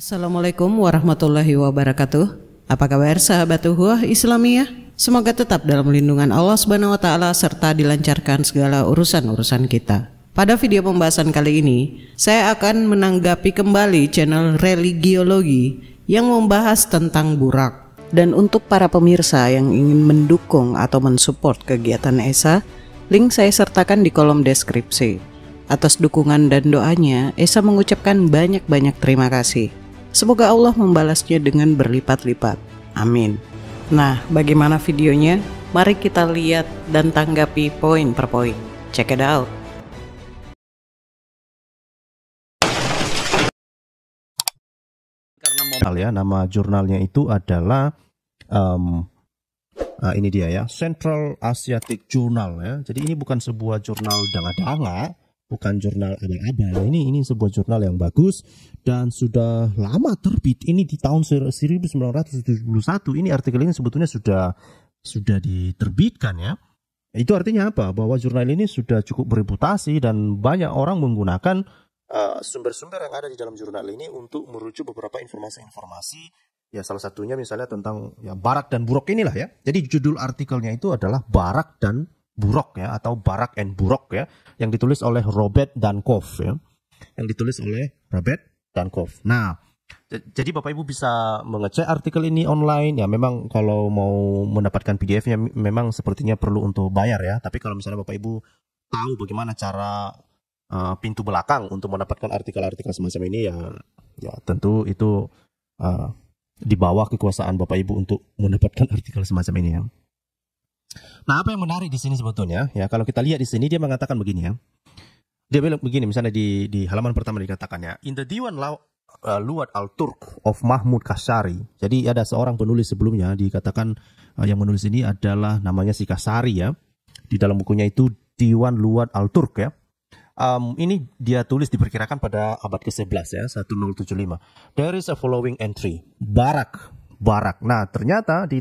Assalamualaikum warahmatullahi wabarakatuh. Apa kabar sahabat Uhuah Islamiyah? Semoga tetap dalam lindungan Allah Subhanahu wa taala serta dilancarkan segala urusan-urusan kita. Pada video pembahasan kali ini, saya akan menanggapi kembali channel Religiologi yang membahas tentang burak. Dan untuk para pemirsa yang ingin mendukung atau mensupport kegiatan Esa, link saya sertakan di kolom deskripsi. Atas dukungan dan doanya, Esa mengucapkan banyak-banyak terima kasih. Semoga Allah membalasnya dengan berlipat-lipat. Amin. Nah, bagaimana videonya? Mari kita lihat dan tanggapi poin per poin. Check it out. Nama jurnalnya itu adalah ini dia ya, Central Asiatic Journal ya. Jadi ini bukan sebuah jurnal danga-danga, bukan jurnal abal-abal. Ini sebuah jurnal yang bagus dan sudah lama terbit. Ini di tahun 1971. Ini artikel ini sebetulnya sudah diterbitkan ya. Itu artinya apa? Bahwa jurnal ini sudah cukup bereputasi dan banyak orang menggunakan sumber-sumber yang ada di dalam jurnal ini untuk merujuk beberapa informasi-informasi. Ya salah satunya misalnya tentang ya Barak dan Burok inilah ya. Jadi judul artikelnya itu adalah Barak dan Burok ya, atau Barak and Burok ya, yang ditulis oleh Robert Dankhoff ya. Yang ditulis oleh Robert Dankhoff. Nah, jadi Bapak Ibu bisa mengecek artikel ini online ya. Memang kalau mau mendapatkan PDF-nya memang sepertinya perlu untuk bayar ya. Tapi kalau misalnya Bapak Ibu tahu bagaimana cara pintu belakang untuk mendapatkan artikel-artikel semacam ini ya tentu itu di bawah kekuasaan Bapak Ibu untuk mendapatkan artikel semacam ini ya. Nah, apa yang menarik di sini sebetulnya ya, kalau kita lihat di sini dia mengatakan begini ya. Dia bilang begini, misalnya di halaman pertama dikatakan ya, in the Diwan Luwat al-Turk of Mahmud Kasyari. Jadi ada seorang penulis sebelumnya dikatakan yang menulis ini adalah namanya si Kasyari ya. Di dalam bukunya itu Diwan Luwat al-Turk ya. Ini dia tulis diperkirakan pada abad ke-11 ya, 1075. There is a following entry. Barak. Nah, ternyata di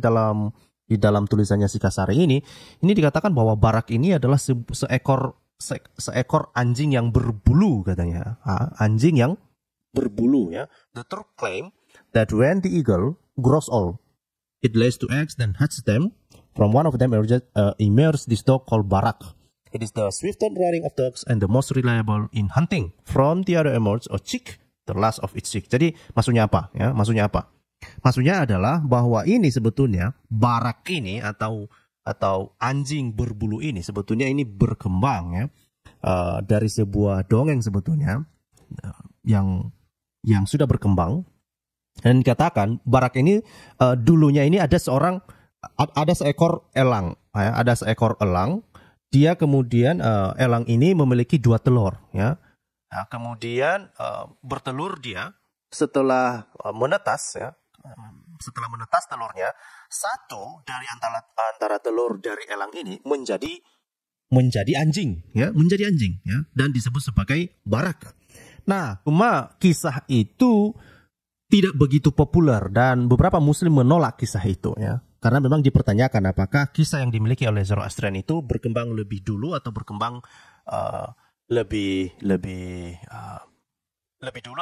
dalam tulisannya si Kasyari ini dikatakan bahwa Barak ini adalah seekor anjing yang berbulu katanya. Anjing yang berbulu ya. The Turk claim that when the eagle grows old, it lays two eggs then hatches them. From one of them emerges this dog called Barak. It is the swiftest running of dogs and the most reliable in hunting. From the other emerges a chick, the last of its chick. Jadi maksudnya apa ya? Maksudnya adalah bahwa ini sebetulnya Barak ini atau anjing berbulu ini sebetulnya ini berkembang ya dari sebuah dongeng sebetulnya yang sudah berkembang, dan dikatakan Barak ini dulunya ini ada seekor elang ya, ada seekor elang. Dia kemudian elang ini memiliki 2 telur ya. Nah, kemudian bertelur dia setelah menetas ya. Setelah menetas telurnya, satu dari antara telur dari elang ini menjadi anjing ya, dan disebut sebagai Barak. Nah, cuma kisah itu tidak begitu populer dan beberapa muslim menolak kisah itu ya. Karena memang dipertanyakan apakah kisah yang dimiliki oleh Zoroastrian itu berkembang lebih dulu atau berkembang lebih dulu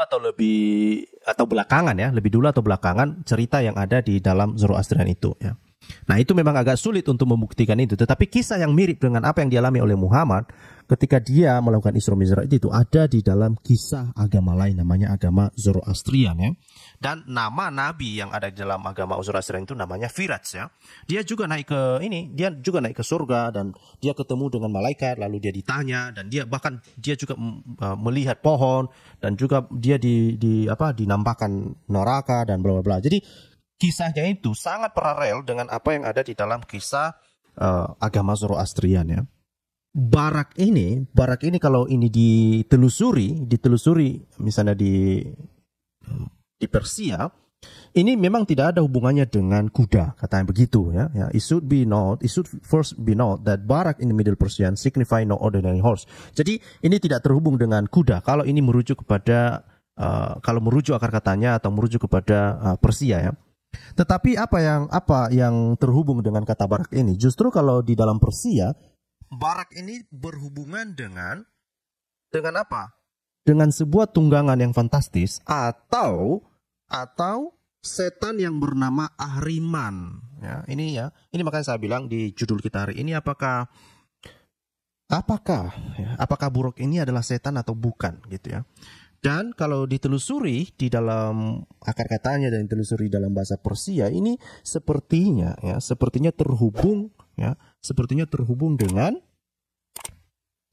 atau belakangan ya, lebih dulu atau belakangan cerita yang ada di dalam Zoroastrian itu ya. Nah, itu memang agak sulit untuk membuktikan itu, tetapi kisah yang mirip dengan apa yang dialami oleh Muhammad ketika dia melakukan Isra Mi'raj itu ada di dalam kisah agama lain, namanya agama Zoroastrian ya. Dan nama nabi yang ada di dalam agama Zoroastrian itu namanya Firaj ya. Dia juga naik ke surga dan dia ketemu dengan malaikat, lalu dia ditanya dan dia juga melihat pohon dan juga dia dinampakkan neraka dan bla bla bla. Jadi kisahnya itu sangat paralel dengan apa yang ada di dalam kisah agama Zoroastrian ya. Barak ini kalau ini ditelusuri misalnya di Persia, ini memang tidak ada hubungannya dengan kuda, katanya begitu ya. It should first be known that Barak in the Middle Persian signify no ordinary horse. Jadi ini tidak terhubung dengan kuda. Kalau ini merujuk kepada kalau merujuk akar katanya atau merujuk kepada Persia ya. Tetapi apa yang terhubung dengan kata Barak ini? Justru kalau di dalam Persia, Barak ini berhubungan dengan apa? Dengan sebuah tunggangan yang fantastis atau atau setan yang bernama Ahriman. Ya, ini makanya saya bilang di judul kita hari ini apakah buruk ini adalah setan atau bukan gitu ya. Dan kalau ditelusuri di dalam akar katanya dan ditelusuri dalam bahasa Persia ini sepertinya terhubung dengan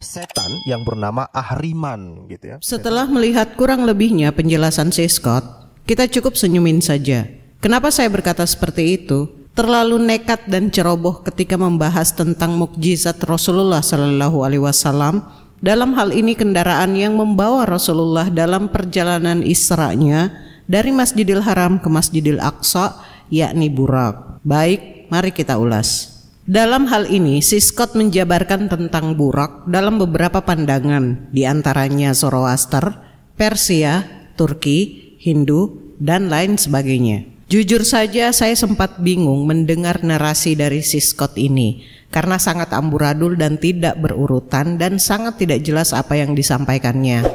setan yang bernama Ahriman gitu ya. Setelah melihat kurang lebihnya penjelasan si Scott, kita cukup senyumin saja. Kenapa saya berkata seperti itu? Terlalu nekat dan ceroboh ketika membahas tentang mukjizat Rasulullah Shallallahu Alaihi Wasallam. Dalam hal ini kendaraan yang membawa Rasulullah dalam perjalanan Isra-nya dari Masjidil Haram ke Masjidil Aqsa, yakni Burak. Baik, mari kita ulas. Dalam hal ini, si Scott menjabarkan tentang Burak dalam beberapa pandangan, di antaranya Zoroaster, Persia, Turki, Hindu, dan lain sebagainya. Jujur saja saya sempat bingung mendengar narasi dari si Scott ini karena sangat amburadul dan tidak berurutan dan sangat tidak jelas apa yang disampaikannya.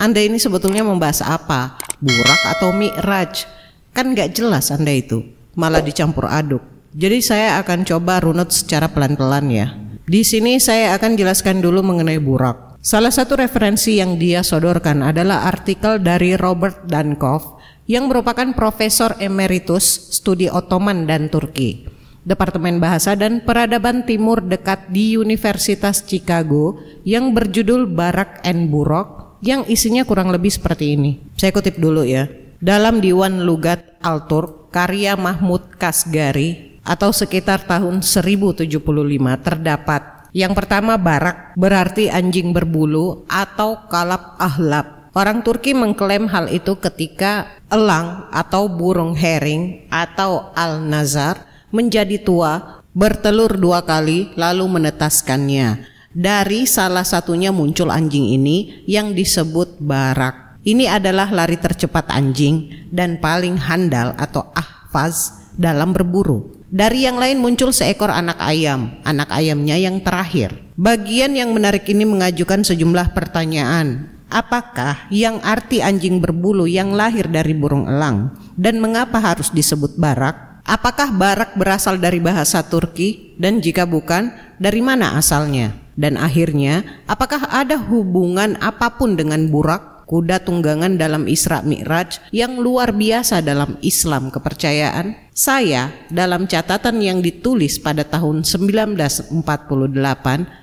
Anda ini sebetulnya membahas apa? Burak atau Mi'raj? Kan gak jelas Anda itu, malah dicampur aduk. Jadi saya akan coba runut secara pelan-pelan ya. Di sini saya akan jelaskan dulu mengenai Burak. Salah satu referensi yang dia sodorkan adalah artikel dari Robert Dankov yang merupakan Profesor Emeritus Studi Ottoman dan Turki, Departemen Bahasa dan Peradaban Timur Dekat di Universitas Chicago, yang berjudul Barak and Burak, yang isinya kurang lebih seperti ini. Saya kutip dulu ya. Dalam Diwan Lugat Al-Turk karya Mahmud Kasgari atau sekitar tahun 1075 terdapat yang pertama barak, berarti anjing berbulu atau kalab ahlab. Orang Turki mengklaim hal itu ketika elang atau burung herring atau al-nazar menjadi tua, bertelur 2 kali lalu menetaskannya. Dari salah satunya muncul anjing ini yang disebut barak. Ini adalah lari tercepat anjing dan paling handal atau ahfaz dalam berburu. Dari yang lain muncul seekor anak ayamnya yang terakhir. Bagian yang menarik ini mengajukan sejumlah pertanyaan. Apakah yang arti anjing berbulu yang lahir dari burung elang? Dan mengapa harus disebut barak? Apakah barak berasal dari bahasa Turki? Dan jika bukan, dari mana asalnya? Dan akhirnya, apakah ada hubungan apapun dengan Burak, kuda tunggangan dalam Isra Mi'raj yang luar biasa dalam Islam kepercayaan? Saya, dalam catatan yang ditulis pada tahun 1948,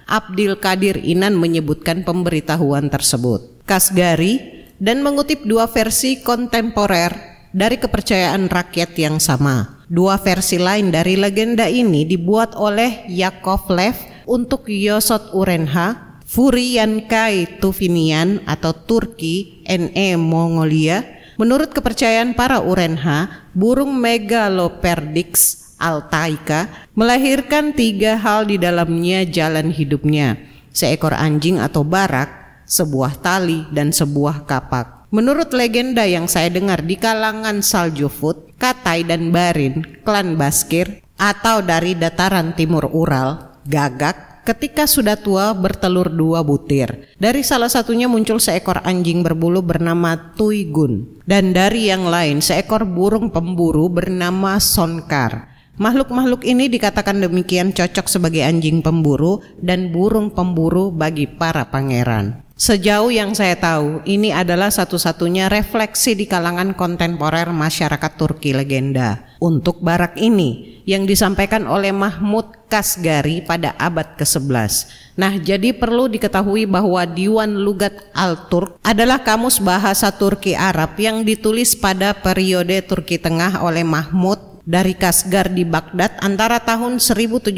Abdil Qadir Inan menyebutkan pemberitahuan tersebut. Kasgari dan mengutip 2 versi kontemporer dari kepercayaan rakyat yang sama. 2 versi lain dari legenda ini dibuat oleh Yakovlev untuk Yosot Urenha, Furiyankai Tuvinian atau Turki, NE Mongolia. Menurut kepercayaan para Urenha, burung Megaloperdix altaika melahirkan 3 hal di dalamnya jalan hidupnya: seekor anjing atau barak, sebuah tali, dan sebuah kapak. Menurut legenda yang saya dengar di kalangan Saljufut, Katai dan Barin, klan Baskir atau dari dataran timur Ural, gagak, ketika sudah tua bertelur 2 butir. Dari salah satunya muncul seekor anjing berbulu bernama Tuigun, dan dari yang lain seekor burung pemburu bernama Sonkar. Makhluk-makhluk ini dikatakan demikian cocok sebagai anjing pemburu dan burung pemburu bagi para pangeran. Sejauh yang saya tahu, ini adalah satu-satunya refleksi di kalangan kontemporer masyarakat Turki legenda untuk barak ini yang disampaikan oleh Mahmud Kasgari pada abad ke-11. Nah, jadi perlu diketahui bahwa Diwan Lugat Al-Turk adalah kamus bahasa Turki Arab yang ditulis pada periode Turki Tengah oleh Mahmud dari Kasgar di Baghdad antara tahun 1072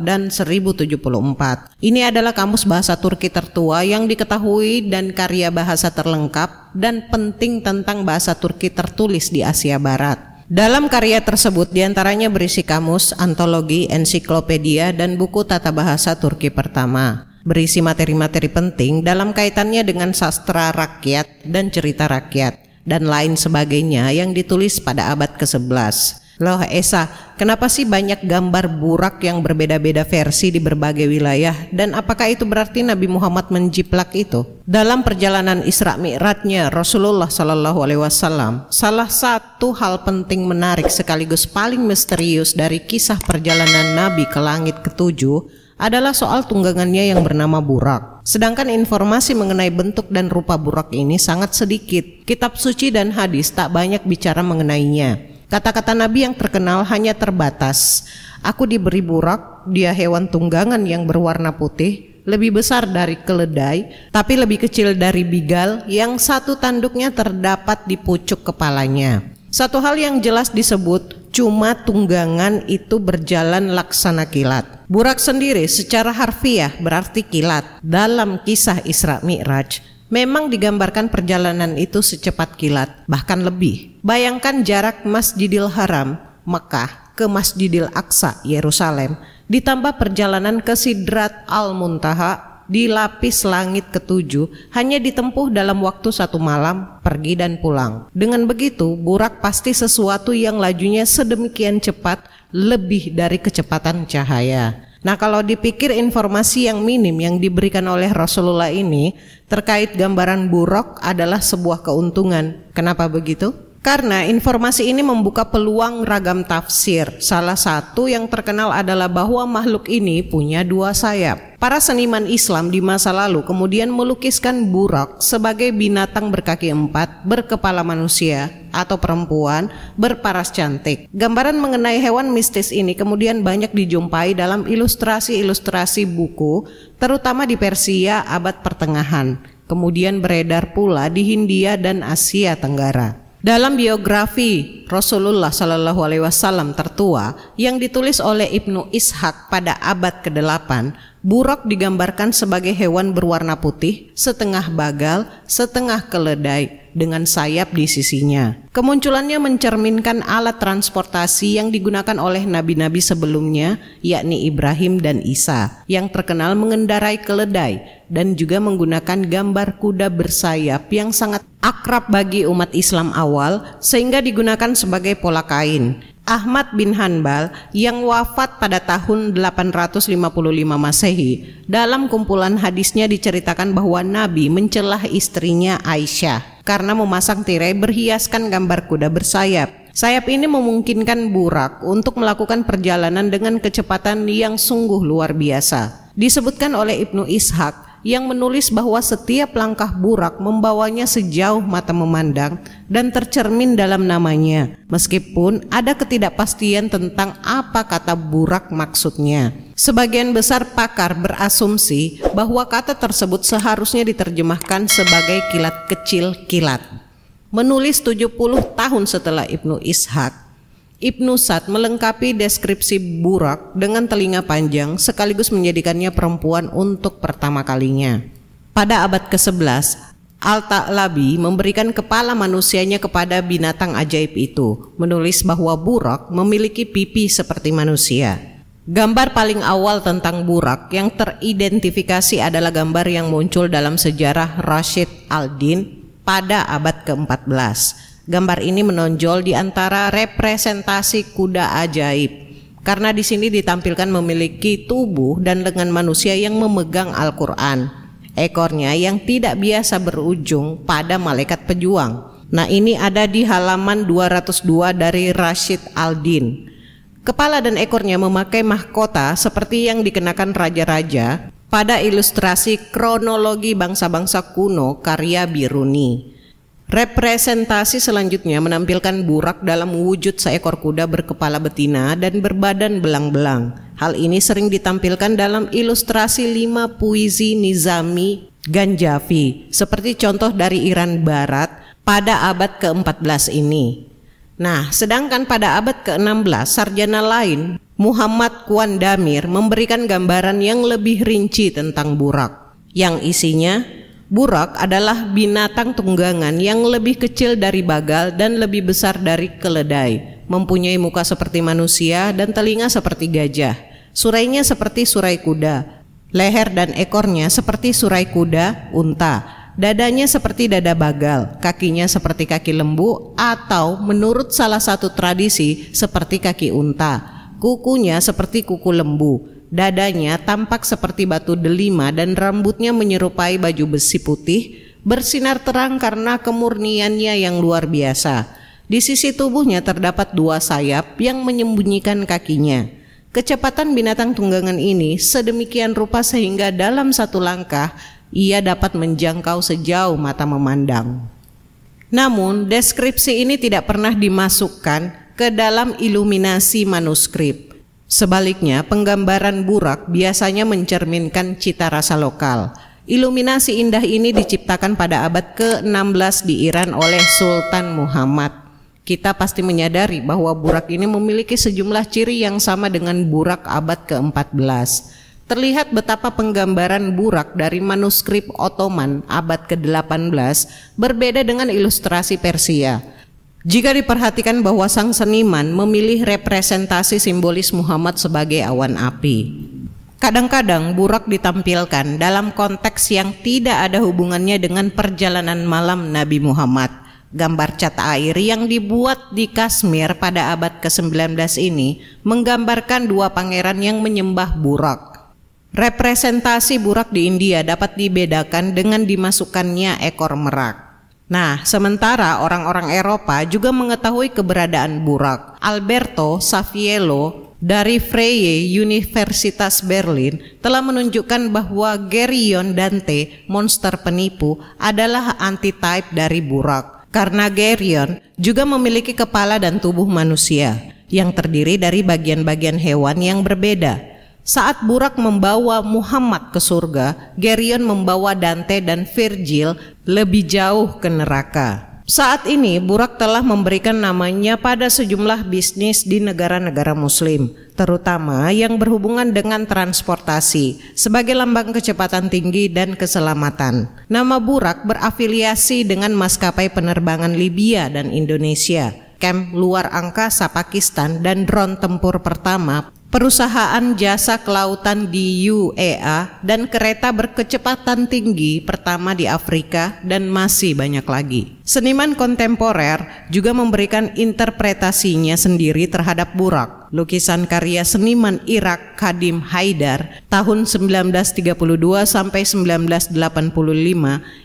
dan 1074. Ini adalah kamus bahasa Turki tertua yang diketahui dan karya bahasa terlengkap dan penting tentang bahasa Turki tertulis di Asia Barat. Dalam karya tersebut diantaranya berisi kamus, antologi, ensiklopedia, dan buku tata bahasa Turki pertama. Berisi materi-materi penting dalam kaitannya dengan sastra rakyat dan cerita rakyat dan lain sebagainya yang ditulis pada abad ke-11. Loh Esa, kenapa sih banyak gambar burak yang berbeda-beda versi di berbagai wilayah? Dan apakah itu berarti Nabi Muhammad menjiplak itu? Dalam perjalanan Isra Mi'rajnya Rasulullah Shallallahu Alaihi Wasallam, salah satu hal penting menarik sekaligus paling misterius dari kisah perjalanan Nabi ke langit ketujuh adalah soal tunggangannya yang bernama burak. Sedangkan informasi mengenai bentuk dan rupa burak ini sangat sedikit. Kitab suci dan hadis tak banyak bicara mengenainya. Kata-kata Nabi yang terkenal hanya terbatas. Aku diberi burak, dia hewan tunggangan yang berwarna putih, lebih besar dari keledai, tapi lebih kecil dari bigal, yang satu tanduknya terdapat di pucuk kepalanya. Satu hal yang jelas disebut, cuma tunggangan itu berjalan laksana kilat. Burak sendiri secara harfiah berarti kilat. Dalam kisah Isra Mi'raj, memang digambarkan perjalanan itu secepat kilat, bahkan lebih. Bayangkan jarak Masjidil Haram, Mekah, ke Masjidil Aqsa, Yerusalem, ditambah perjalanan ke Sidrat Al-Muntaha di lapis langit ketujuh, hanya ditempuh dalam waktu 1 malam, pergi dan pulang. Dengan begitu, burak pasti sesuatu yang lajunya sedemikian cepat, lebih dari kecepatan cahaya. Nah, kalau dipikir informasi yang minim yang diberikan oleh Rasulullah ini terkait gambaran buruk adalah sebuah keuntungan. Kenapa begitu? Karena informasi ini membuka peluang ragam tafsir. Salah satu yang terkenal adalah bahwa makhluk ini punya 2 sayap. Para seniman Islam di masa lalu kemudian melukiskan burak sebagai binatang berkaki 4, berkepala manusia atau perempuan, berparas cantik. Gambaran mengenai hewan mistis ini kemudian banyak dijumpai dalam ilustrasi-ilustrasi buku, terutama di Persia abad pertengahan. Kemudian beredar pula di Hindia dan Asia Tenggara. Dalam biografi Rasulullah Shallallahu Alaihi Wasallam tertua yang ditulis oleh Ibnu Ishaq pada abad ke-8, burak digambarkan sebagai hewan berwarna putih, setengah bagal, setengah keledai, dengan sayap di sisinya. Kemunculannya mencerminkan alat transportasi yang digunakan oleh nabi-nabi sebelumnya, yakni Ibrahim dan Isa, yang terkenal mengendarai keledai dan juga menggunakan gambar kuda bersayap yang sangat akrab bagi umat Islam awal, sehingga digunakan sebagai pola kain. Ahmad bin Hanbal yang wafat pada tahun 855 Masehi, dalam kumpulan hadisnya diceritakan bahwa Nabi mencelah istrinya Aisyah karena memasang tirai berhiaskan gambar kuda bersayap. Sayap ini memungkinkan burak untuk melakukan perjalanan dengan kecepatan yang sungguh luar biasa. Disebutkan oleh Ibnu Ishaq yang menulis bahwa setiap langkah burak membawanya sejauh mata memandang dan tercermin dalam namanya, meskipun ada ketidakpastian tentang apa kata burak maksudnya. Sebagian besar pakar berasumsi bahwa kata tersebut seharusnya diterjemahkan sebagai kilat kecil kilat. Menulis 70 tahun setelah Ibnu Ishaq, Ibnu Sa'd melengkapi deskripsi burak dengan telinga panjang sekaligus menjadikannya perempuan untuk pertama kalinya. Pada abad ke-11, Al-Ta'labi memberikan kepala manusianya kepada binatang ajaib itu, menulis bahwa burak memiliki pipi seperti manusia. Gambar paling awal tentang burak yang teridentifikasi adalah gambar yang muncul dalam sejarah Rashid al-Din pada abad ke-14. Gambar ini menonjol di antara representasi kuda ajaib, karena di sini ditampilkan memiliki tubuh dan lengan manusia yang memegang Al-Quran, ekornya yang tidak biasa berujung pada malaikat pejuang. Nah, ini ada di halaman 202 dari Rashid al-Din. Kepala dan ekornya memakai mahkota seperti yang dikenakan raja-raja pada ilustrasi kronologi bangsa-bangsa kuno karya Biruni. Representasi selanjutnya menampilkan burak dalam wujud seekor kuda berkepala betina dan berbadan belang-belang. Hal ini sering ditampilkan dalam ilustrasi 5 puisi Nizami Ganjavi, seperti contoh dari Iran Barat pada abad ke-14 ini. Nah, sedangkan pada abad ke-16, sarjana lain, Muhammad Kuandamir, memberikan gambaran yang lebih rinci tentang burak, yang isinya, burak adalah binatang tunggangan yang lebih kecil dari bagal dan lebih besar dari keledai, mempunyai muka seperti manusia dan telinga seperti gajah, surainya seperti surai kuda, leher dan ekornya seperti surai kuda, unta, Dadanya seperti dada bagal, kakinya seperti kaki lembu, atau menurut salah satu tradisi seperti kaki unta. Kukunya seperti kuku lembu, dadanya tampak seperti batu delima dan rambutnya menyerupai baju besi putih, bersinar terang karena kemurniannya yang luar biasa. Di sisi tubuhnya terdapat 2 sayap yang menyembunyikan kakinya. Kecepatan binatang tunggangan ini sedemikian rupa sehingga dalam satu langkah ia dapat menjangkau sejauh mata memandang. Namun, deskripsi ini tidak pernah dimasukkan ke dalam iluminasi manuskrip. Sebaliknya, penggambaran burak biasanya mencerminkan cita rasa lokal. Iluminasi indah ini diciptakan pada abad ke-16 di Iran oleh Sultan Muhammad. Kita pasti menyadari bahwa burak ini memiliki sejumlah ciri yang sama dengan burak abad ke-14. Terlihat betapa penggambaran burak dari manuskrip Ottoman abad ke-18 berbeda dengan ilustrasi Persia. Jika diperhatikan bahwa sang seniman memilih representasi simbolis Muhammad sebagai awan api. Kadang-kadang burak ditampilkan dalam konteks yang tidak ada hubungannya dengan perjalanan malam Nabi Muhammad. Gambar cat air yang dibuat di Kashmir pada abad ke-19 ini menggambarkan 2 pangeran yang menyembah burak. Representasi burak di India dapat dibedakan dengan dimasukkannya ekor merak. Nah, sementara orang-orang Eropa juga mengetahui keberadaan burak. Alberto Saviello dari Freie Universitas Berlin telah menunjukkan bahwa Geryon Dante, monster penipu, adalah antitype dari burak. Karena Geryon juga memiliki kepala dan tubuh manusia yang terdiri dari bagian-bagian hewan yang berbeda. Saat burak membawa Muhammad ke surga, Geryon membawa Dante dan Virgil lebih jauh ke neraka. Saat ini burak telah memberikan namanya pada sejumlah bisnis di negara-negara muslim, terutama yang berhubungan dengan transportasi, sebagai lambang kecepatan tinggi dan keselamatan. Nama burak berafiliasi dengan maskapai penerbangan Libya dan Indonesia, kamp luar angkasa Pakistan dan drone tempur pertama, perusahaan jasa kelautan di UEA, dan kereta berkecepatan tinggi pertama di Afrika, dan masih banyak lagi. Seniman kontemporer juga memberikan interpretasinya sendiri terhadap burak. Lukisan karya seniman Irak Khadim Haidar tahun 1932 sampai 1985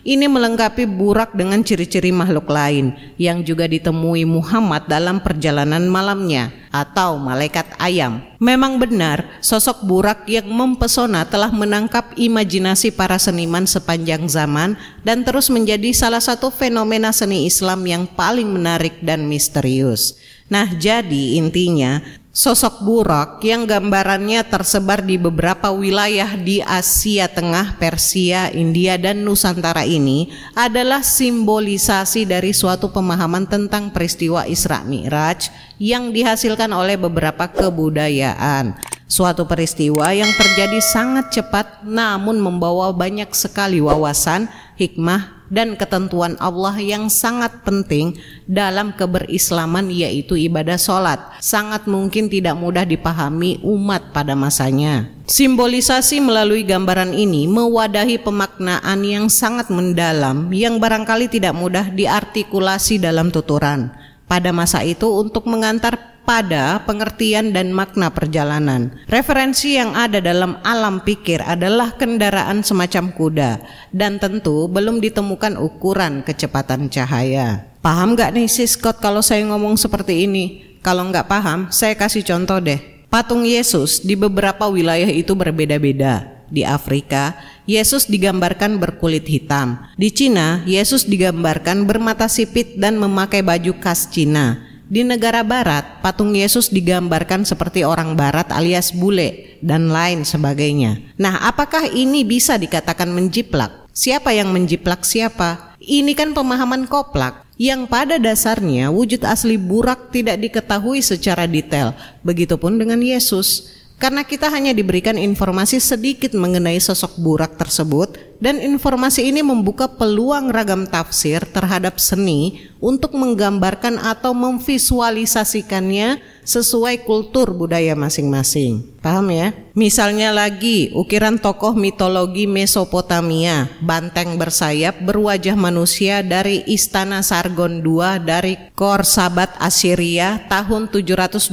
ini melengkapi burak dengan ciri-ciri makhluk lain yang juga ditemui Muhammad dalam perjalanan malamnya, atau malaikat ayam. Memang benar, sosok burak yang mempesona telah menangkap imajinasi para seniman sepanjang zaman dan terus menjadi salah satu fenomena seni Islam yang paling menarik dan misterius. Nah, jadi intinya sosok burak yang gambarannya tersebar di beberapa wilayah di Asia Tengah, Persia, India, dan Nusantara ini adalah simbolisasi dari suatu pemahaman tentang peristiwa Isra Mi'raj yang dihasilkan oleh beberapa kebudayaan. Suatu peristiwa yang terjadi sangat cepat namun membawa banyak sekali wawasan, hikmah, dan ketentuan Allah yang sangat penting dalam keberislaman, yaitu ibadah sholat. Sangat mungkin tidak mudah dipahami umat pada masanya. Simbolisasi melalui gambaran ini mewadahi pemaknaan yang sangat mendalam yang barangkali tidak mudah diartikulasi dalam tuturan pada masa itu untuk mengantar pada pengertian dan makna perjalanan. Referensi yang ada dalam alam pikir adalah kendaraan semacam kuda, dan tentu belum ditemukan ukuran kecepatan cahaya. Paham gak nih si Scott kalau saya ngomong seperti ini? Kalau nggak paham, saya kasih contoh deh. Patung Yesus di beberapa wilayah itu berbeda-beda. Di Afrika, Yesus digambarkan berkulit hitam. Di Cina, Yesus digambarkan bermata sipit dan memakai baju khas Cina. Di negara barat, patung Yesus digambarkan seperti orang barat alias bule dan lain sebagainya. Nah, apakah ini bisa dikatakan menjiplak? Siapa yang menjiplak siapa? Ini kan pemahaman koplak yang pada dasarnya wujud asli burak tidak diketahui secara detail. Begitupun dengan Yesus. Karena kita hanya diberikan informasi sedikit mengenai sosok burak tersebut, dan informasi ini membuka peluang ragam tafsir terhadap seni untuk menggambarkan atau memvisualisasikannya sesuai kultur budaya masing-masing. Paham ya? Misalnya lagi ukiran tokoh mitologi Mesopotamia, banteng bersayap berwajah manusia dari istana Sargon II dari Khorsabat Assyria tahun 721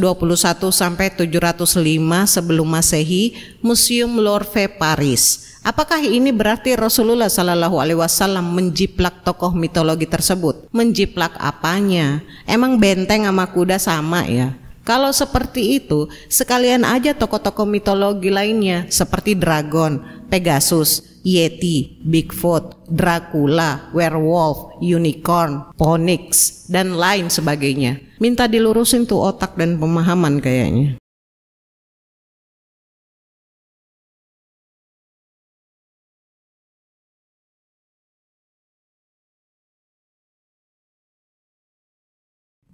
sampai 705 sebelum Masehi, Museum Louvre Paris. Apakah ini berarti Rasulullah Shallallahu Alaihi Wasallam menjiplak tokoh mitologi tersebut? Menjiplak apanya? Emang benteng sama kuda sama ya? Kalau seperti itu, sekalian aja tokoh-tokoh mitologi lainnya seperti dragon, Pegasus, Yeti, Bigfoot, Dracula, werewolf, unicorn, phoenix, dan lain sebagainya. Minta dilurusin tuh otak dan pemahaman kayaknya.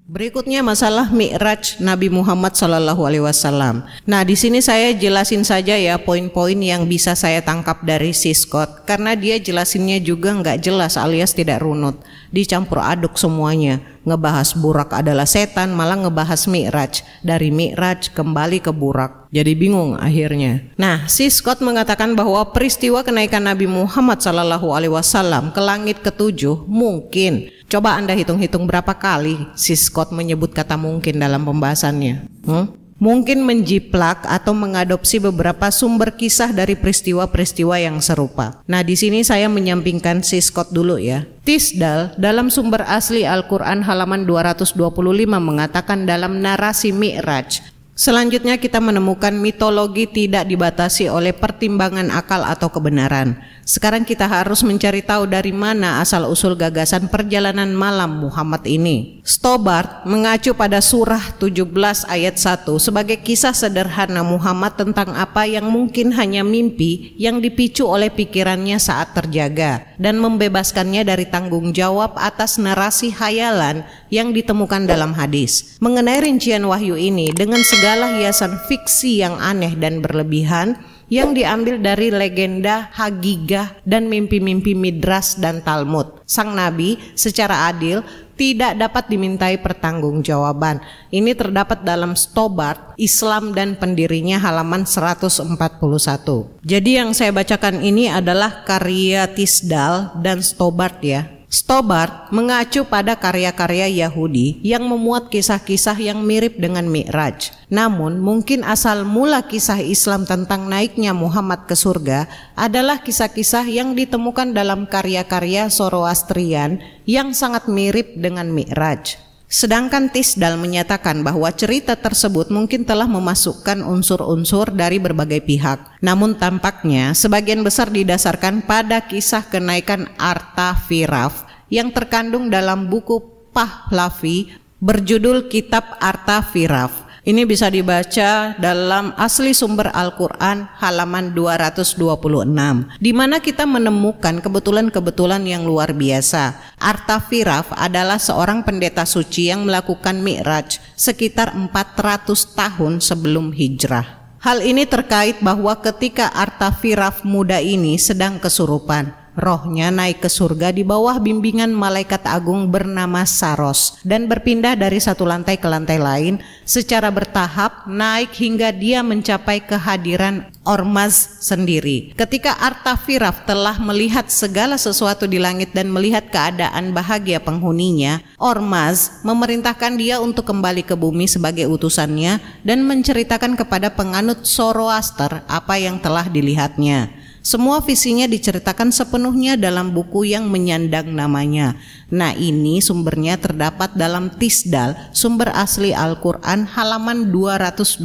Berikutnya masalah Mi'raj Nabi Muhammad Sallallahu Alaihi Wasallam. Nah, di sini saya jelasin saja ya poin-poin yang bisa saya tangkap dari si Scott, karena dia jelasinnya juga nggak jelas alias tidak runut, dicampur aduk semuanya. Ngebahas Burak adalah setan, malah ngebahas Mi'raj. Dari Mi'raj kembali ke Burak. Jadi bingung akhirnya. Nah, si Scott mengatakan bahwa peristiwa kenaikan Nabi Muhammad Sallallahu Alaihi Wasallam ke langit ketujuh mungkin. Coba Anda hitung-hitung berapa kali si Scott menyebut kata mungkin dalam pembahasannya. Mungkin menjiplak atau mengadopsi beberapa sumber kisah dari peristiwa-peristiwa yang serupa. Nah, di sini saya menyampingkan si Scott dulu ya. Tisdal dalam sumber asli Al-Quran halaman 225 mengatakan dalam narasi Mi'raj. Selanjutnya kita menemukan mitologi tidak dibatasi oleh pertimbangan akal atau kebenaran. Sekarang kita harus mencari tahu dari mana asal-usul gagasan perjalanan malam Muhammad ini. Stobbart mengacu pada surah 17 ayat 1 sebagai kisah sederhana Muhammad tentang apa yang mungkin hanya mimpi yang dipicu oleh pikirannya saat terjaga dan membebaskannya dari tanggung jawab atas narasi khayalan yang ditemukan dalam hadis. Mengenai rincian wahyu ini dengan segala hiasan fiksi yang aneh dan berlebihan yang diambil dari legenda, hagigah, dan mimpi-mimpi Midras dan Talmud. Sang Nabi secara adil tidak dapat dimintai pertanggungjawaban. Ini terdapat dalam Stobbart, Islam dan Pendirinya halaman 141. Jadi yang saya bacakan ini adalah karya Tisdal dan Stobbart ya. Stobbart mengacu pada karya-karya Yahudi yang memuat kisah-kisah yang mirip dengan Mi'raj. Namun mungkin asal mula kisah Islam tentang naiknya Muhammad ke surga adalah kisah-kisah yang ditemukan dalam karya-karya Zoroastrian yang sangat mirip dengan Mi'raj. Sedangkan Tisdal menyatakan bahwa cerita tersebut mungkin telah memasukkan unsur-unsur dari berbagai pihak. Namun tampaknya sebagian besar didasarkan pada kisah kenaikan Artafiraf yang terkandung dalam buku Pahlavi berjudul Kitab Artafiraf. Ini bisa dibaca dalam asli sumber Al-Quran halaman 226, di mana kita menemukan kebetulan-kebetulan yang luar biasa. Artafiraf adalah seorang pendeta suci yang melakukan Mi'raj sekitar 400 tahun sebelum hijrah. Hal ini terkait bahwa ketika Artafiraf muda ini sedang kesurupan, rohnya naik ke surga di bawah bimbingan malaikat agung bernama Saros dan berpindah dari satu lantai ke lantai lain secara bertahap naik hingga dia mencapai kehadiran Ormazd sendiri. Ketika Artafiraf telah melihat segala sesuatu di langit dan melihat keadaan bahagia penghuninya, Ormazd memerintahkan dia untuk kembali ke bumi sebagai utusannya dan menceritakan kepada penganut Zoroaster apa yang telah dilihatnya. Semua visinya diceritakan sepenuhnya dalam buku yang menyandang namanya. Nah, ini sumbernya terdapat dalam Tisdal, sumber asli Al-Quran halaman 227.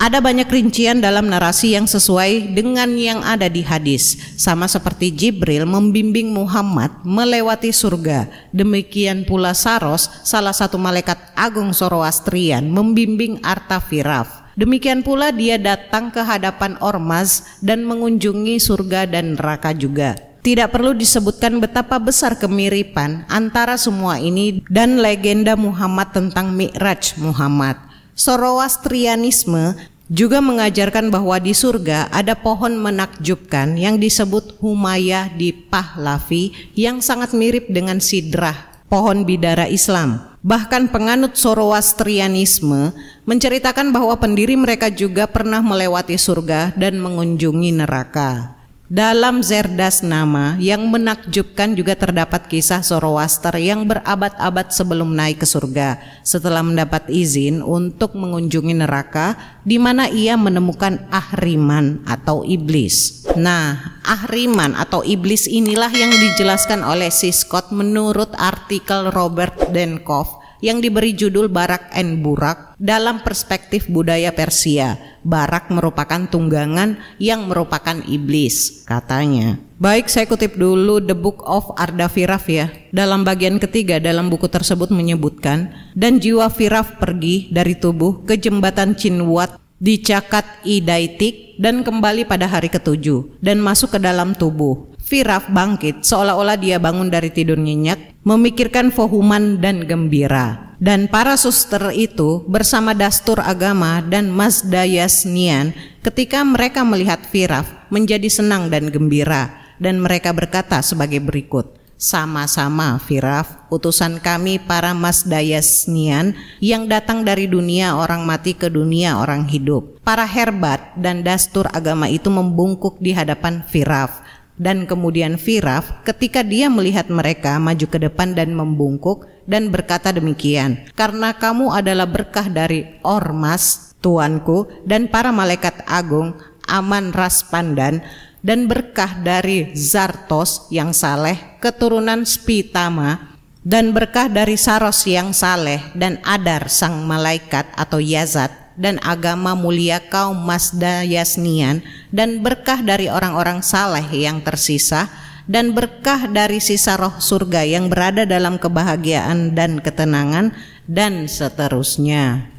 Ada banyak rincian dalam narasi yang sesuai dengan yang ada di hadis. Sama seperti Jibril membimbing Muhammad melewati surga, demikian pula Saros, salah satu malaikat agung Zoroastrian, membimbing Artafiraf. Demikian pula dia datang ke hadapan Ormazd dan mengunjungi surga dan neraka juga. Tidak perlu disebutkan betapa besar kemiripan antara semua ini dan legenda Muhammad tentang Mi'raj Muhammad. Zoroastrianisme juga mengajarkan bahwa di surga ada pohon menakjubkan yang disebut Humayah di Pahlavi yang sangat mirip dengan sidrah, pohon bidara Islam. Bahkan penganut Zoroastrianisme menceritakan bahwa pendiri mereka juga pernah melewati surga dan mengunjungi neraka. Dalam Zerdashtnama yang menakjubkan juga terdapat kisah Zoroaster yang berabad-abad sebelum naik ke surga setelah mendapat izin untuk mengunjungi neraka, di mana ia menemukan Ahriman atau iblis. Nah, Ahriman atau iblis inilah yang dijelaskan oleh si Scott menurut artikel Robert Denkoff yang diberi judul Barak and Burak dalam perspektif budaya Persia. Barak merupakan tunggangan yang merupakan iblis, katanya. Baik, saya kutip dulu The Book of Arda-Viraf ya. Dalam bagian ketiga dalam buku tersebut menyebutkan, dan jiwa Viraf pergi dari tubuh ke jembatan Cinwat di Cakat Idaitik dan kembali pada hari ketujuh dan masuk ke dalam tubuh. Viraf bangkit seolah-olah dia bangun dari tidur nyenyak, memikirkan Fohuman dan gembira. Dan para suster itu bersama dastur agama dan Mazdayasnian ketika mereka melihat Viraf menjadi senang dan gembira. Dan mereka berkata sebagai berikut, sama-sama Viraf, utusan kami para Mazdayasnian yang datang dari dunia orang mati ke dunia orang hidup. Para herbat dan dastur agama itu membungkuk di hadapan Viraf. Dan kemudian Viraf ketika dia melihat mereka maju ke depan dan membungkuk dan berkata demikian, karena kamu adalah berkah dari Ormas, tuanku, dan para malaikat agung Aman Raspandan, dan berkah dari Zartos yang saleh, keturunan Spitama, dan berkah dari Saros yang saleh, dan Adar sang malaikat atau Yazat, dan agama mulia kaum Mazdayasnian, dan berkah dari orang-orang saleh yang tersisa, dan berkah dari sisa roh surga yang berada dalam kebahagiaan dan ketenangan, dan seterusnya.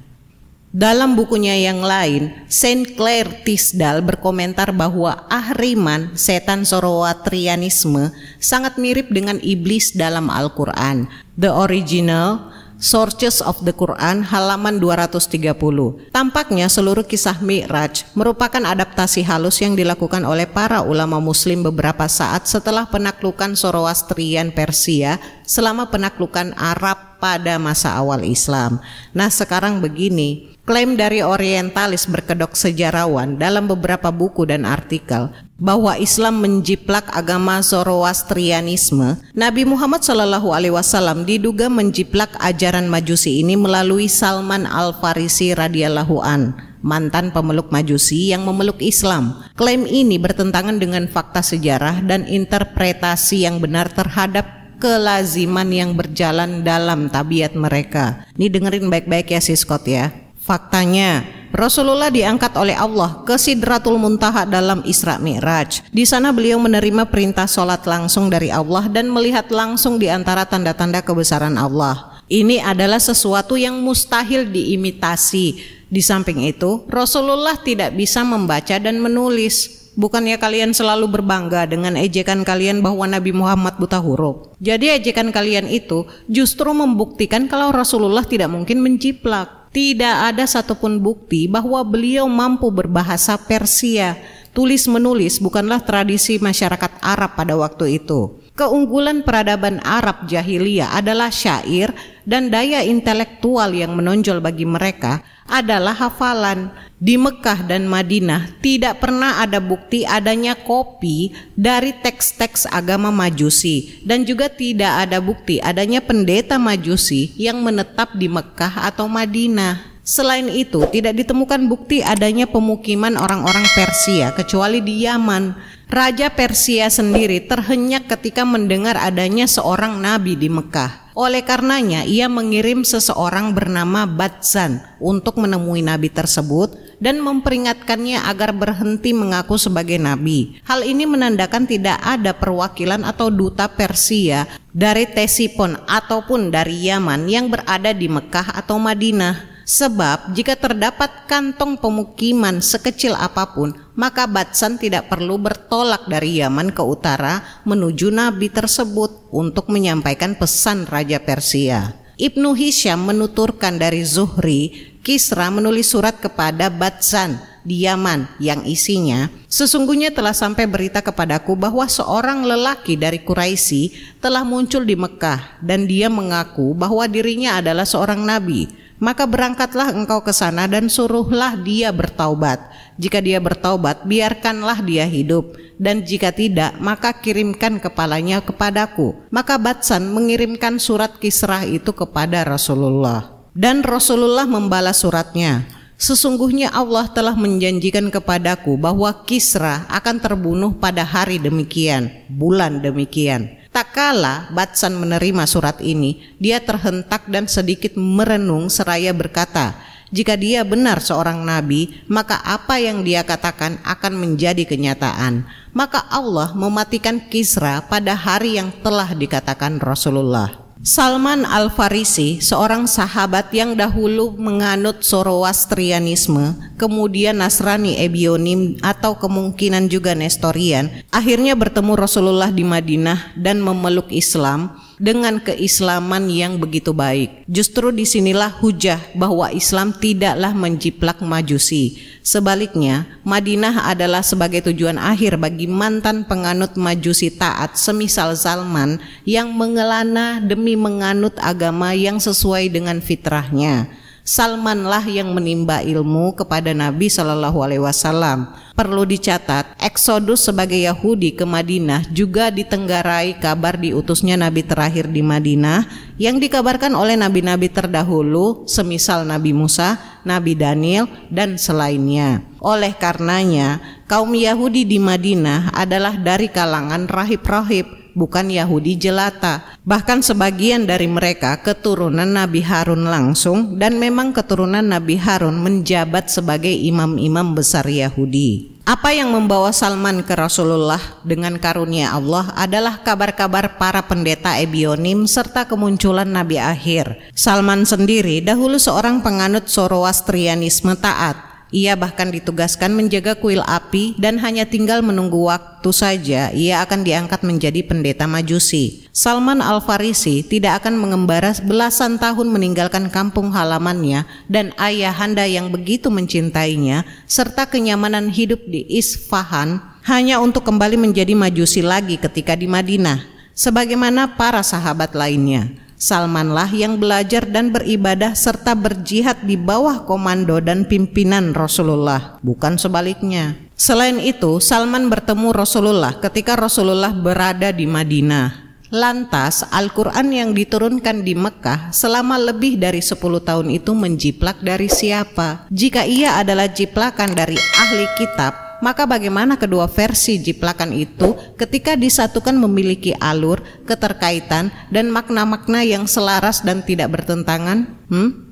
Dalam bukunya yang lain, Saint Clair Tisdale berkomentar bahwa Ahriman, setan Zoroastrianisme, sangat mirip dengan iblis dalam Al-Quran. The Original Sources of the Quran halaman 230. Tampaknya seluruh kisah Mi'raj merupakan adaptasi halus yang dilakukan oleh para ulama muslim beberapa saat setelah penaklukan Zoroastrian Persia selama penaklukan Arab pada masa awal Islam. Nah, sekarang begini, klaim dari orientalis berkedok sejarawan dalam beberapa buku dan artikel bahwa Islam menjiplak agama Zoroastrianisme. Nabi Muhammad SAW diduga menjiplak ajaran Majusi ini melalui Salman Al-Farisi radhiyallahu an, mantan pemeluk Majusi yang memeluk Islam. Klaim ini bertentangan dengan fakta sejarah dan interpretasi yang benar terhadap kelaziman yang berjalan dalam tabiat mereka. Ini dengerin baik-baik ya si Scott ya. Faktanya, Rasulullah diangkat oleh Allah ke Sidratul Muntaha dalam Isra Mi'raj. Di sana beliau menerima perintah sholat langsung dari Allah dan melihat langsung di antara tanda-tanda kebesaran Allah. Ini adalah sesuatu yang mustahil diimitasi. Di samping itu, Rasulullah tidak bisa membaca dan menulis. Bukannya kalian selalu berbangga dengan ejekan kalian bahwa Nabi Muhammad buta huruf? Jadi ejekan kalian itu justru membuktikan kalau Rasulullah tidak mungkin menjiplak. Tidak ada satupun bukti bahwa beliau mampu berbahasa Persia. Tulis-menulis bukanlah tradisi masyarakat Arab pada waktu itu. Keunggulan peradaban Arab jahiliyah adalah syair, dan daya intelektual yang menonjol bagi mereka adalah hafalan. Di Mekah dan Madinah tidak pernah ada bukti adanya kopi dari teks-teks agama Majusi, dan juga tidak ada bukti adanya pendeta Majusi yang menetap di Mekah atau Madinah. Selain itu, tidak ditemukan bukti adanya pemukiman orang-orang Persia kecuali di Yaman. Raja Persia sendiri terhenyak ketika mendengar adanya seorang nabi di Mekah. Oleh karenanya, ia mengirim seseorang bernama Badzan untuk menemui nabi tersebut dan memperingatkannya agar berhenti mengaku sebagai nabi. Hal ini menandakan tidak ada perwakilan atau duta Persia dari Tesipon ataupun dari Yaman yang berada di Mekah atau Madinah. Sebab jika terdapat kantong pemukiman sekecil apapun, maka Badzan tidak perlu bertolak dari Yaman ke utara menuju nabi tersebut untuk menyampaikan pesan Raja Persia. Ibnu Hisham menuturkan dari Zuhri, Kisra menulis surat kepada Badzan di Yaman yang isinya, sesungguhnya telah sampai berita kepadaku bahwa seorang lelaki dari Quraisy telah muncul di Mekah dan dia mengaku bahwa dirinya adalah seorang nabi. Maka berangkatlah engkau ke sana dan suruhlah dia bertaubat. Jika dia bertaubat, biarkanlah dia hidup, dan jika tidak, maka kirimkan kepalanya kepadaku. Maka Batsan mengirimkan surat Kisrah itu kepada Rasulullah, dan Rasulullah membalas suratnya. Sesungguhnya Allah telah menjanjikan kepadaku bahwa Kisra akan terbunuh pada hari demikian, bulan demikian. Tak kala Batsan menerima surat ini, dia terhentak dan sedikit merenung seraya berkata, jika dia benar seorang nabi, maka apa yang dia katakan akan menjadi kenyataan. Maka Allah mematikan Kisra pada hari yang telah dikatakan Rasulullah. Salman Al-Farisi, seorang sahabat yang dahulu menganut Zoroastrianisme, kemudian Nasrani Ebionim atau kemungkinan juga Nestorian, akhirnya bertemu Rasulullah di Madinah dan memeluk Islam dengan keislaman yang begitu baik. Justru disinilah hujah bahwa Islam tidaklah menjiplak Majusi. Sebaliknya, Madinah adalah sebagai tujuan akhir bagi mantan penganut Majusi taat semisal Salman yang mengelana demi menganut agama yang sesuai dengan fitrahnya. Salmanlah yang menimba ilmu kepada Nabi Shallallahu Alaihi Wasallam. Perlu dicatat, eksodus sebagai Yahudi ke Madinah juga ditenggarai kabar diutusnya Nabi terakhir di Madinah yang dikabarkan oleh nabi-nabi terdahulu semisal Nabi Musa, Nabi Daniel, dan selainnya. Oleh karenanya, kaum Yahudi di Madinah adalah dari kalangan rahib-rahib, bukan Yahudi jelata. Bahkan sebagian dari mereka keturunan Nabi Harun langsung, dan memang keturunan Nabi Harun menjabat sebagai imam-imam besar Yahudi. Apa yang membawa Salman ke Rasulullah dengan karunia Allah adalah kabar-kabar para pendeta Ebionim serta kemunculan Nabi akhir. Salman sendiri dahulu seorang penganut Zoroastrianisme taat. Ia bahkan ditugaskan menjaga kuil api dan hanya tinggal menunggu waktu saja ia akan diangkat menjadi pendeta Majusi. Salman Al-Farisi tidak akan mengembara belasan tahun meninggalkan kampung halamannya dan ayahanda yang begitu mencintainya serta kenyamanan hidup di Isfahan hanya untuk kembali menjadi Majusi lagi ketika di Madinah. Sebagaimana para sahabat lainnya, Salmanlah yang belajar dan beribadah serta berjihad di bawah komando dan pimpinan Rasulullah, bukan sebaliknya. Selain itu, Salman bertemu Rasulullah ketika Rasulullah berada di Madinah. Lantas, Al-Quran yang diturunkan di Mekah selama lebih dari 10 tahun itu menjiplak dari siapa? Jika ia adalah jiplakan dari ahli kitab, maka bagaimana kedua versi jiplakan itu ketika disatukan memiliki alur, keterkaitan, dan makna-makna yang selaras dan tidak bertentangan?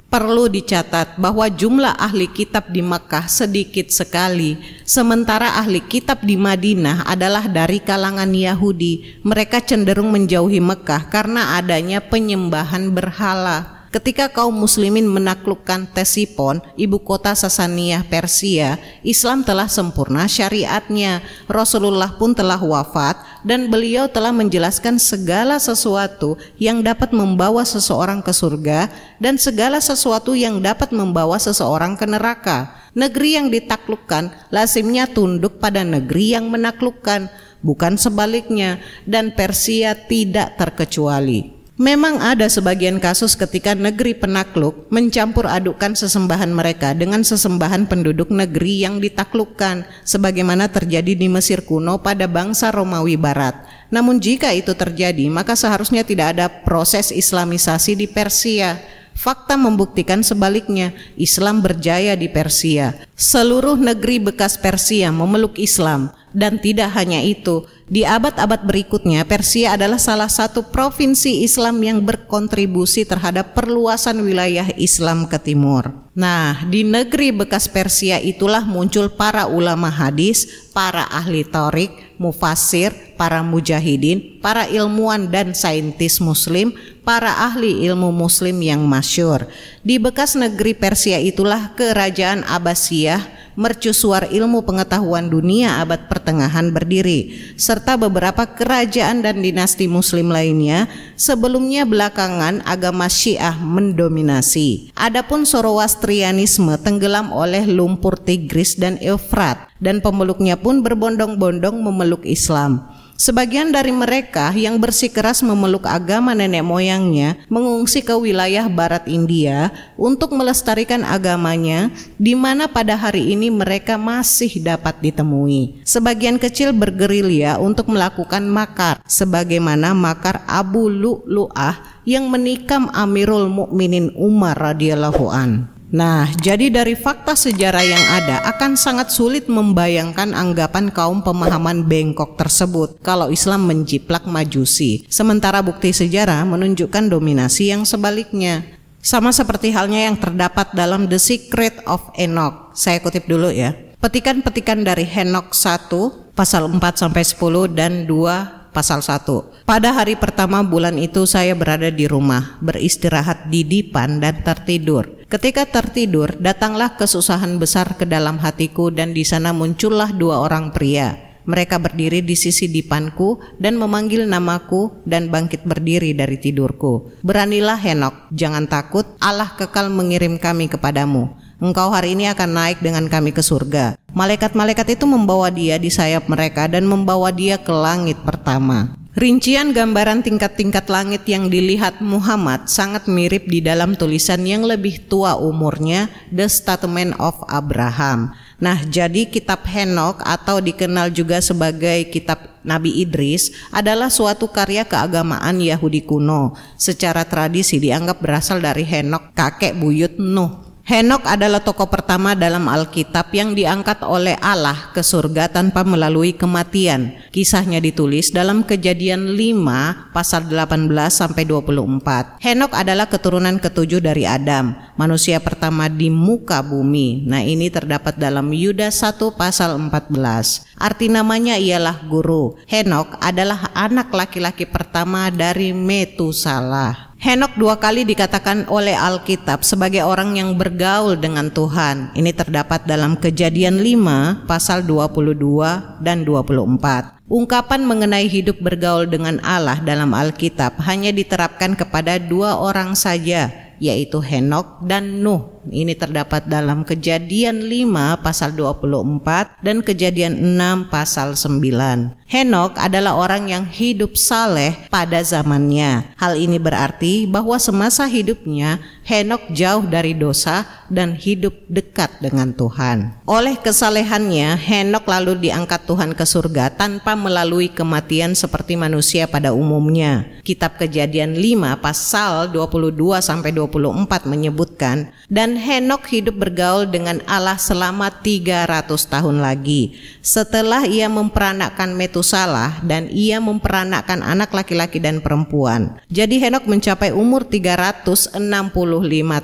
Perlu dicatat bahwa jumlah ahli kitab di Mekah sedikit sekali, sementara ahli kitab di Madinah adalah dari kalangan Yahudi. Mereka cenderung menjauhi Mekah karena adanya penyembahan berhala. Ketika kaum muslimin menaklukkan Tesipon, ibu kota Sasaniyah Persia, Islam telah sempurna syariatnya. Rasulullah pun telah wafat dan beliau telah menjelaskan segala sesuatu yang dapat membawa seseorang ke surga dan segala sesuatu yang dapat membawa seseorang ke neraka. Negeri yang ditaklukkan lazimnya tunduk pada negeri yang menaklukkan, bukan sebaliknya, dan Persia tidak terkecuali. Memang ada sebagian kasus ketika negeri penakluk mencampur adukkan sesembahan mereka dengan sesembahan penduduk negeri yang ditaklukkan, sebagaimana terjadi di Mesir kuno pada bangsa Romawi Barat. Namun jika itu terjadi, maka seharusnya tidak ada proses Islamisasi di Persia. Fakta membuktikan sebaliknya, Islam berjaya di Persia. Seluruh negeri bekas Persia memeluk Islam. Dan tidak hanya itu, di abad-abad berikutnya Persia adalah salah satu provinsi Islam yang berkontribusi terhadap perluasan wilayah Islam ke timur. Nah, di negeri bekas Persia itulah muncul para ulama hadis, para ahli tarik, mufassir, para mujahidin, para ilmuwan dan saintis muslim, para ahli ilmu muslim yang masyhur. Di bekas negeri Persia itulah kerajaan Abbasiyah mercusuar ilmu pengetahuan dunia abad pertengahan berdiri, serta beberapa kerajaan dan dinasti muslim lainnya. Sebelumnya belakangan agama Syiah mendominasi. Adapun Zoroastrianisme tenggelam oleh lumpur Tigris dan Eufrat, dan pemeluknya pun berbondong-bondong memeluk Islam. Sebagian dari mereka yang bersikeras memeluk agama nenek moyangnya mengungsi ke wilayah barat India untuk melestarikan agamanya, di mana pada hari ini mereka masih dapat ditemui. Sebagian kecil bergerilya untuk melakukan makar, sebagaimana makar Abu Lu'lu'ah yang menikam Amirul Mukminin Umar radhiyallahu an. Nah, jadi dari fakta sejarah yang ada akan sangat sulit membayangkan anggapan kaum pemahaman bengkok tersebut kalau Islam menjiplak Majusi, sementara bukti sejarah menunjukkan dominasi yang sebaliknya. Sama seperti halnya yang terdapat dalam The Secret of Enoch. Saya kutip dulu ya. Petikan-petikan dari Enoch 1 pasal 4-10 dan 2 pasal 1. Pada hari pertama bulan itu saya berada di rumah, beristirahat di dipan dan tertidur. Ketika tertidur, datanglah kesusahan besar ke dalam hatiku, dan di sana muncullah 2 orang pria. Mereka berdiri di sisi dipanku dan memanggil namaku, dan bangkit berdiri dari tidurku. Beranilah Henok, jangan takut, Allah kekal mengirim kami kepadamu. Engkau hari ini akan naik dengan kami ke surga. Malaikat-malaikat itu membawa dia di sayap mereka dan membawa dia ke langit pertama. Rincian gambaran tingkat-tingkat langit yang dilihat Muhammad sangat mirip di dalam tulisan yang lebih tua umurnya, The Statement of Abraham. Nah, jadi kitab Henok atau dikenal juga sebagai kitab Nabi Idris adalah suatu karya keagamaan Yahudi kuno. Secara tradisi dianggap berasal dari Henok, kakek buyut Nuh. Henok adalah tokoh pertama dalam Alkitab yang diangkat oleh Allah ke surga tanpa melalui kematian. Kisahnya ditulis dalam Kejadian 5 pasal 18-24. Henok adalah keturunan ketujuh dari Adam, manusia pertama di muka bumi. Nah, ini terdapat dalam Yudas 1 pasal 14. Arti namanya ialah guru. Henok adalah anak laki-laki pertama dari Metusalah. Henok 2 kali dikatakan oleh Alkitab sebagai orang yang bergaul dengan Tuhan. Ini terdapat dalam Kejadian 5 pasal 22 dan 24. Ungkapan mengenai hidup bergaul dengan Allah dalam Alkitab hanya diterapkan kepada 2 orang saja, yaitu Henok dan Nuh. Ini terdapat dalam Kejadian 5 pasal 24 dan Kejadian 6 pasal 9. Henok adalah orang yang hidup saleh pada zamannya. Hal ini berarti bahwa semasa hidupnya Henok jauh dari dosa dan hidup dekat dengan Tuhan. Oleh kesalehannya, Henok lalu diangkat Tuhan ke surga tanpa melalui kematian seperti manusia pada umumnya. Kitab Kejadian 5 pasal 22-24 menyebutkan, dan Henok hidup bergaul dengan Allah selama 300 tahun lagi. Setelah ia memperanakkan Metusalah dan ia memperanakkan anak laki-laki dan perempuan. Jadi Henok mencapai umur 365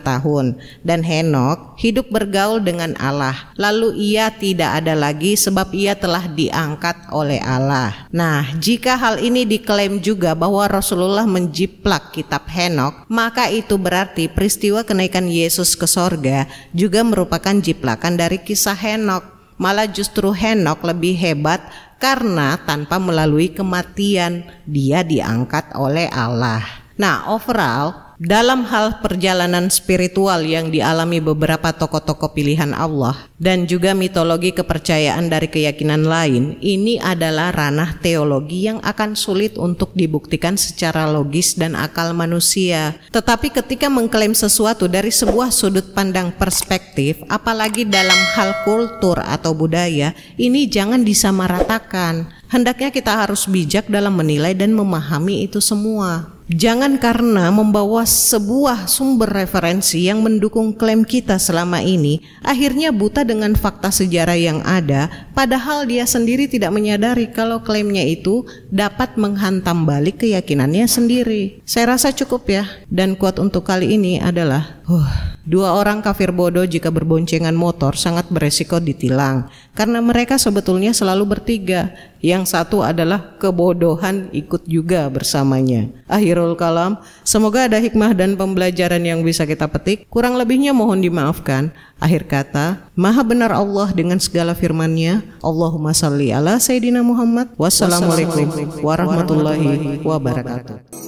tahun. Dan Henok hidup bergaul dengan Allah. Lalu ia tidak ada lagi sebab ia telah diangkat oleh Allah. Nah, jika hal ini diklaim juga bahwa Rasulullah menjiplak kitab Henok, maka itu berarti peristiwa kenaikan Yesus ke sorga juga merupakan jiplakan dari kisah Henok. Malah justru Henok lebih hebat karena tanpa melalui kematian dia diangkat oleh Allah. Nah, overall dalam hal perjalanan spiritual yang dialami beberapa tokoh-tokoh pilihan Allah dan juga mitologi kepercayaan dari keyakinan lain, ini adalah ranah teologi yang akan sulit untuk dibuktikan secara logis dan akal manusia. Tetapi ketika mengklaim sesuatu dari sebuah sudut pandang perspektif, apalagi dalam hal kultur atau budaya, ini jangan disamaratakan. Hendaknya kita harus bijak dalam menilai dan memahami itu semua. Jangan karena membawa sebuah sumber referensi yang mendukung klaim kita selama ini, akhirnya buta dengan fakta sejarah yang ada, padahal dia sendiri tidak menyadari kalau klaimnya itu dapat menghantam balik keyakinannya sendiri. Saya rasa cukup ya. Dan quote untuk kali ini adalah, 2 orang kafir bodoh jika berboncengan motor sangat beresiko ditilang, karena mereka sebetulnya selalu bertiga. Yang satu adalah kebodohan ikut juga bersamanya. Akhirul kalam, semoga ada hikmah dan pembelajaran yang bisa kita petik. Kurang lebihnya mohon dimaafkan. Akhir kata, maha benar Allah dengan segala firman-Nya. Allahumma salli ala Sayyidina Muhammad. Wassalamualaikum warahmatullahi wabarakatuh.